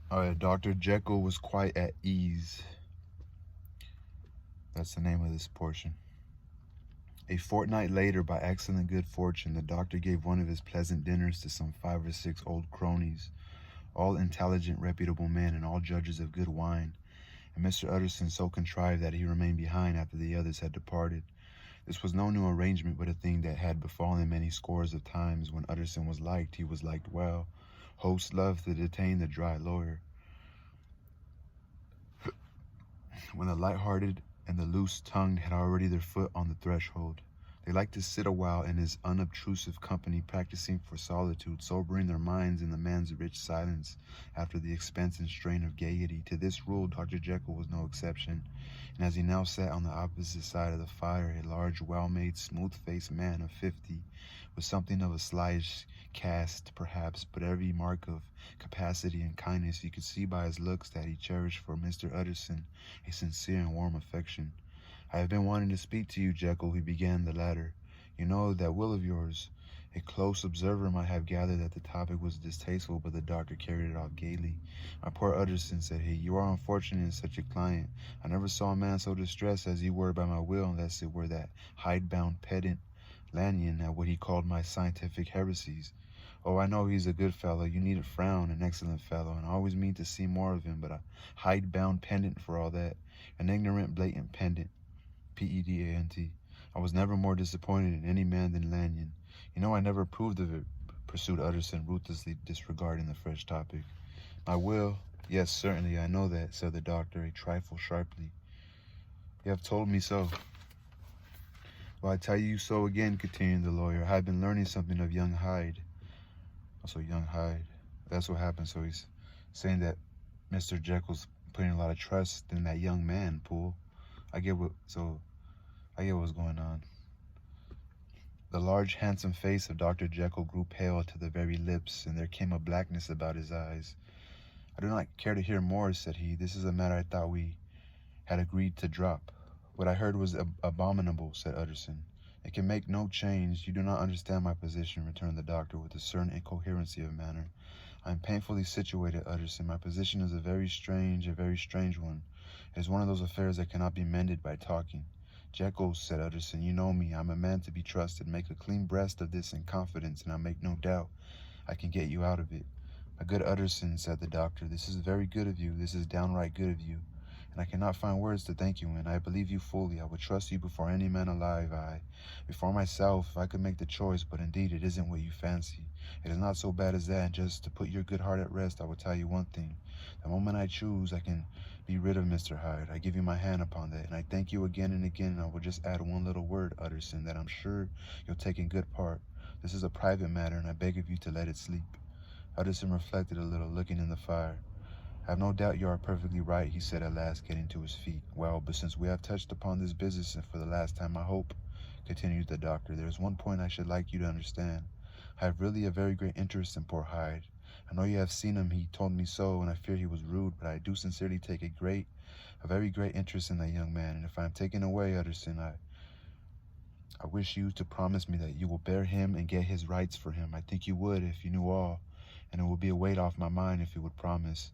Dr. Jekyll was quite at ease. That's the name of this portion. A fortnight later, by excellent good fortune, the doctor gave one of his pleasant dinners to some 5 or 6 old cronies, all intelligent, reputable men, and all judges of good wine, and Mr. Utterson so contrived that he remained behind after the others had departed. This was no new arrangement, but a thing that had befallen many scores of times. When Utterson was liked, he was liked well. Hosts loved to detain the dry lawyer. When the light-hearted and the loose-tongued had already their foot on the threshold, they liked to sit a while in his unobtrusive company, practicing for solitude, sobering their minds in the man's rich silence after the expense and strain of gaiety. To this rule Dr. Jekyll was no exception, and as he now sat on the opposite side of the fire, a large, well-made, smooth-faced man of 50, with something of a slyish cast, perhaps, but every mark of capacity and kindness, you could see by his looks that he cherished for Mr. Utterson a sincere and warm affection. "I have been wanting to speak to you, Jekyll," he began the latter. "You know that will of yours." A close observer might have gathered that the topic was distasteful, but the doctor carried it off gaily. "My poor Utterson," said he, "you are unfortunate in such a client. I never saw a man so distressed as you were by my will, unless it were that hide-bound pedant Lanyon at what he called my scientific heresies. Oh, I know he's a good fellow. You needn't frown, an excellent fellow, and I always mean to see more of him, but a hide-bound pedant for all that. An ignorant, blatant pedant. P-E-D-A-N-T. I was never more disappointed in any man than Lanyon. You know I never approved of it," pursued Utterson, ruthlessly disregarding the fresh topic. "My will? Yes, certainly, I know that," said the doctor, a trifle sharply. "You have told me so." "Well, I tell you so again," continued the lawyer. "I have been learning something of young HYDE." Also, young HYDE. That's what happened. So he's saying that Mr. Jekyll's putting a lot of trust in that young man, Poole. I get what's going on. The large, handsome face of Dr. Jekyll grew pale to the very lips, and there came a blackness about his eyes. "I do not care to hear more," said he. "This is a matter I thought we had agreed to drop." "What I heard was abominable," said Utterson. "It can make no change. You do not understand my position," returned the doctor with a certain incoherency of manner. "I am painfully situated, Utterson. My position is a very strange one. It is one of those affairs that cannot be mended by talking." "Jekyll," said Utterson, "you know me. I am a man to be trusted. Make a clean breast of this in confidence, and I make no doubt I can get you out of it." "My good Utterson," said the doctor, "this is very good of you. This is downright good of you, and I cannot find words to thank you in. I believe you fully. I would trust you before any man alive. Before myself, if I could make the choice, but indeed it isn't what you fancy. It is not so bad as that, and just to put your good heart at rest, I will tell you one thing. The moment I choose, I can be rid of Mr. Hyde. I give you my hand upon that, and I thank you again and again, and I will just add one little word, Utterson, that I'm sure you'll take in good part. This is a private matter, and I beg of you to let it sleep." Utterson reflected a little, looking in the fire. "I have no doubt you are perfectly right," he said at last, getting to his feet. "Well, but since we have touched upon this business, and for the last time, I hope," continued the doctor, "there is one point I should like you to understand. I have really a very great interest in poor Hyde. I know you have seen him, he told me so, and I fear he was rude, but I do sincerely take a very great interest in that young man, and if I am taken away, Utterson, I wish you to promise me that you will bear him and get his rights for him. I think you would if you knew all, and it would be a weight off my mind if you would promise."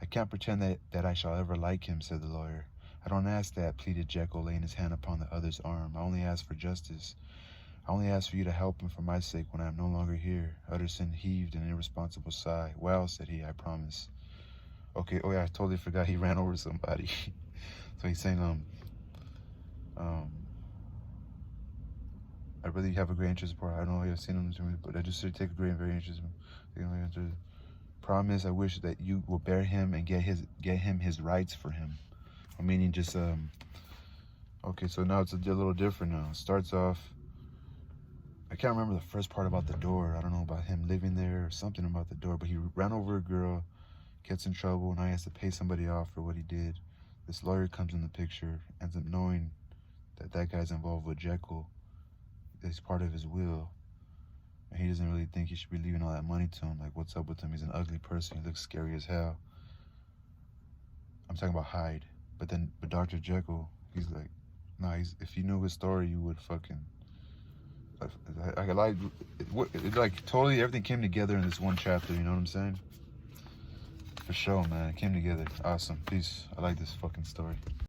"I can't pretend that I shall ever like him," said the lawyer. "I don't ask that," pleaded Jekyll, laying his hand upon the other's arm. "I only ask for justice. I only ask for you to help him for my sake when I am no longer here." Utterson heaved an irresponsible sigh. "Well," said he, "I promise." Okay, oh yeah, I totally forgot he ran over somebody. So he's saying, "I really have a great interest in I don't know if you've seen him, but I just take a great and very interest in him. Promise, I wish that you will bear him and get him his rights for him." Meaning just, okay, so now it's a little different now. It starts off, I can't remember the first part about the door. I don't know about him living there or something about the door, but he ran over a girl, gets in trouble, and now he has to pay somebody off for what he did. This lawyer comes in the picture, ends up knowing that that guy's involved with Jekyll. It's part of his will. And he doesn't really think he should be leaving all that money to him. Like, what's up with him? He's an ugly person. He looks scary as hell. I'm talking about Hyde. But Dr. Jekyll, he's like, nah, if you knew his story, you would fucking... like totally everything came together in this one chapter, you know what I'm saying? For sure, man. It came together. Awesome. Peace. I like this fucking story.